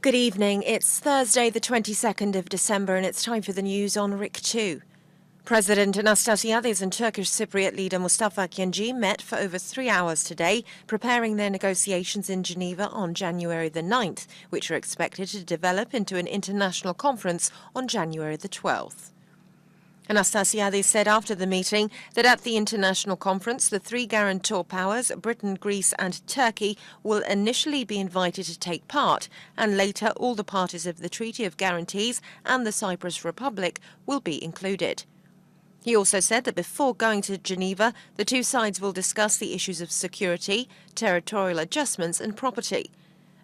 Good evening. It's Thursday, the 22nd of December, and it's time for the news on RIK 2. President Anastasiades and Turkish Cypriot leader Mustafa Kemal met for over 3 hours today, preparing their negotiations in Geneva on January the 9th, which are expected to develop into an international conference on January the 12th. Anastasiades said after the meeting that at the international conference, the three guarantor powers, Britain, Greece and Turkey, will initially be invited to take part, and later all the parties of the Treaty of Guarantees and the Cyprus Republic will be included. He also said that before going to Geneva, the two sides will discuss the issues of security, territorial adjustments and property.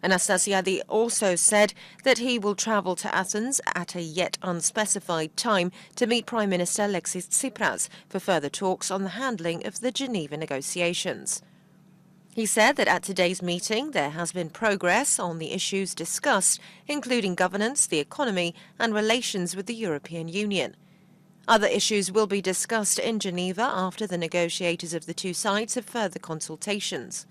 Anastasiades also said that he will travel to Athens at a yet unspecified time to meet Prime Minister Alexis Tsipras for further talks on the handling of the Geneva negotiations. He said that at today's meeting there has been progress on the issues discussed, including governance, the economy and relations with the European Union. Other issues will be discussed in Geneva after the negotiators of the two sides have further consultations.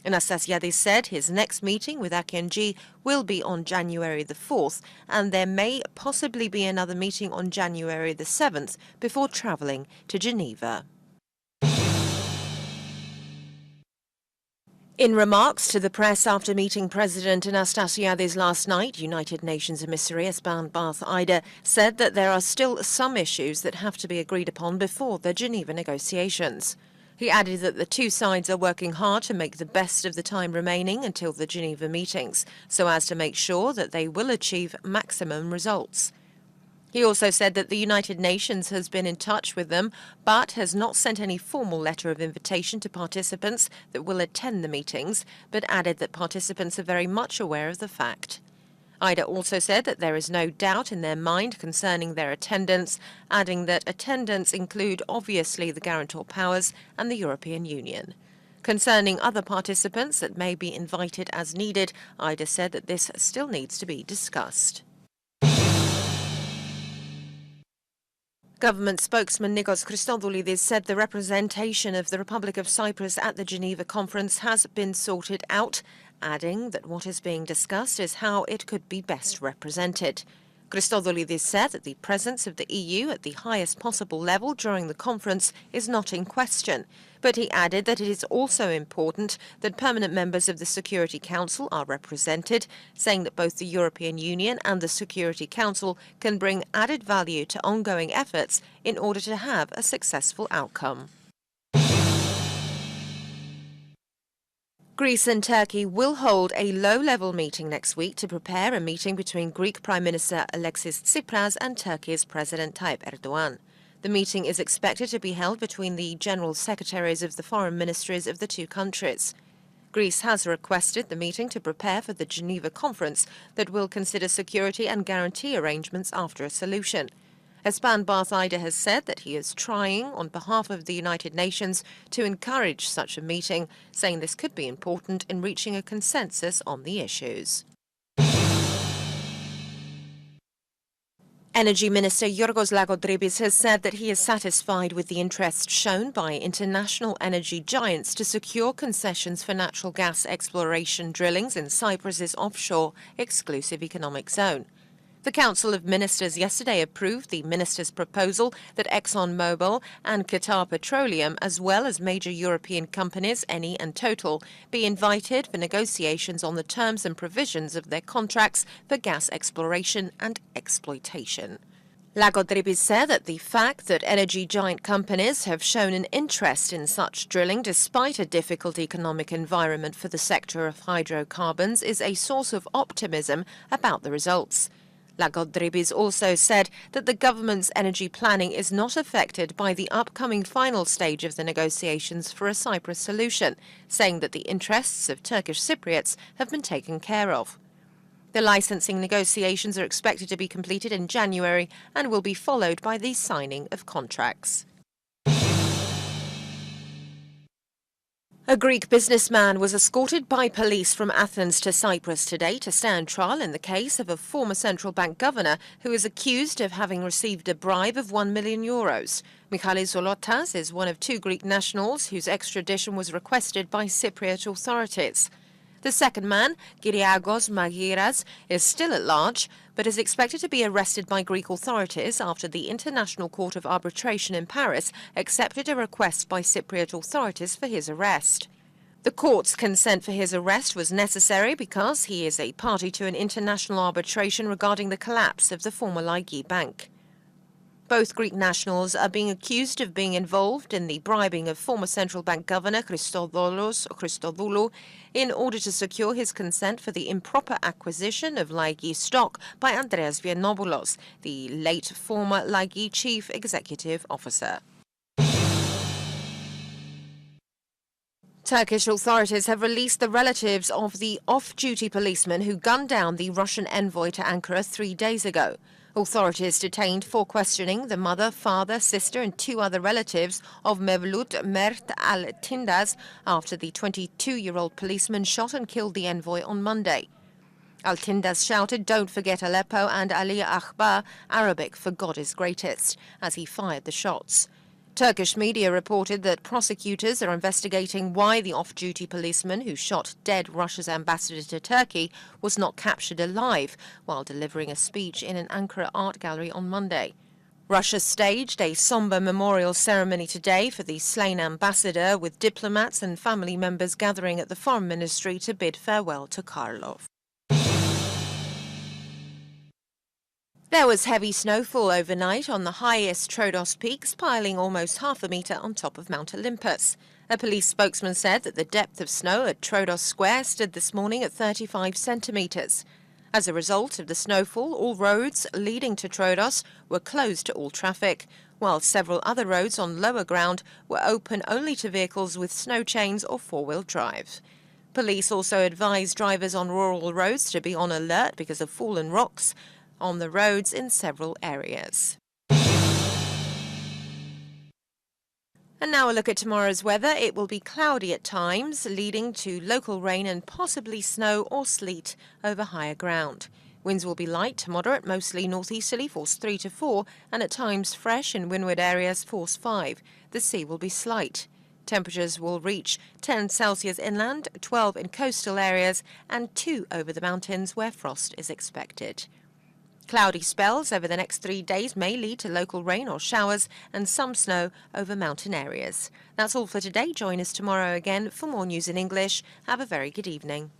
Anastasiades said his next meeting with Akinci will be on January the 4th, and there may possibly be another meeting on January the 7th before travelling to Geneva. In remarks to the press after meeting President Anastasiades last night, United Nations emissary Esban Barth-Ida said that there are still some issues that have to be agreed upon before the Geneva negotiations. He added that the two sides are working hard to make the best of the time remaining until the Geneva meetings, so as to make sure that they will achieve maximum results. He also said that the United Nations has been in touch with them, but has not sent any formal letter of invitation to participants that will attend the meetings, but added that participants are very much aware of the fact. Ida also said that there is no doubt in their mind concerning their attendance, adding that attendance include obviously the guarantor powers and the European Union. Concerning other participants that may be invited as needed, Ida said that this still needs to be discussed. Government spokesman Nikos Christodoulidis said the representation of the Republic of Cyprus at the Geneva conference has been sorted out, adding that what is being discussed is how it could be best represented. Christodoulidis said that the presence of the EU at the highest possible level during the conference is not in question, but he added that it is also important that permanent members of the Security Council are represented, saying that both the European Union and the Security Council can bring added value to ongoing efforts in order to have a successful outcome. Greece and Turkey will hold a low-level meeting next week to prepare a meeting between Greek Prime Minister Alexis Tsipras and Turkey's President Tayyip Erdogan. The meeting is expected to be held between the General Secretaries of the Foreign Ministries of the two countries. Greece has requested the meeting to prepare for the Geneva conference that will consider security and guarantee arrangements after a solution. Esban Barth-Ida has said that he is trying on behalf of the United Nations to encourage such a meeting, saying this could be important in reaching a consensus on the issues. Energy Minister Yorgos Lagodribis has said that he is satisfied with the interest shown by international energy giants to secure concessions for natural gas exploration drillings in Cyprus's offshore exclusive economic zone. The Council of Ministers yesterday approved the minister's proposal that ExxonMobil and Qatar Petroleum, as well as major European companies Eni and Total, be invited for negotiations on the terms and provisions of their contracts for gas exploration and exploitation. Lagodribis said that the fact that energy giant companies have shown an interest in such drilling despite a difficult economic environment for the sector of hydrocarbons is a source of optimism about the results. Lagodribis also said that the government's energy planning is not affected by the upcoming final stage of the negotiations for a Cyprus solution, saying that the interests of Turkish Cypriots have been taken care of. The licensing negotiations are expected to be completed in January and will be followed by the signing of contracts. A Greek businessman was escorted by police from Athens to Cyprus today to stand trial in the case of a former central bank governor who is accused of having received a bribe of €1 million. Michalis Zolotas is one of two Greek nationals whose extradition was requested by Cypriot authorities. The second man, Kyriakos Magiras, is still at large, but is expected to be arrested by Greek authorities after the International Court of Arbitration in Paris accepted a request by Cypriot authorities for his arrest. The court's consent for his arrest was necessary because he is a party to an international arbitration regarding the collapse of the former Laiki Bank. Both Greek nationals are being accused of being involved in the bribing of former central bank governor Christodoulou in order to secure his consent for the improper acquisition of Laiki stock by Andreas Viennopoulos, the late former Laiki chief executive officer. Turkish authorities have released the relatives of the off-duty policeman who gunned down the Russian envoy to Ankara 3 days ago. Authorities detained for questioning the mother, father, sister and 2 other relatives of Mevlut Mert al-Tindaz after the 22-year-old policeman shot and killed the envoy on Monday. Al-Tindaz shouted, "Don't forget Aleppo," and Aliyah Akbar, Arabic for God is greatest, as he fired the shots. Turkish media reported that prosecutors are investigating why the off-duty policeman who shot dead Russia's ambassador to Turkey was not captured alive while delivering a speech in an Ankara art gallery on Monday. Russia staged a somber memorial ceremony today for the slain ambassador, with diplomats and family members gathering at the Foreign Ministry to bid farewell to Karlov. There was heavy snowfall overnight on the highest Troodos peaks, piling almost half a metre on top of Mount Olympus. A police spokesman said that the depth of snow at Troodos Square stood this morning at 35 centimetres. As a result of the snowfall, all roads leading to Troodos were closed to all traffic, while several other roads on lower ground were open only to vehicles with snow chains or four-wheel drive. Police also advised drivers on rural roads to be on alert because of fallen rocks on the roads in several areas. And now a look at tomorrow's weather. It will be cloudy at times, leading to local rain and possibly snow or sleet over higher ground. Winds will be light to moderate, mostly northeasterly, force 3 to 4, and at times fresh in windward areas, force 5. The sea will be slight. Temperatures will reach 10 Celsius inland, 12 in coastal areas, and 2 over the mountains where frost is expected. Cloudy spells over the next 3 days may lead to local rain or showers and some snow over mountain areas. That's all for today. Join us tomorrow again for more news in English. Have a very good evening.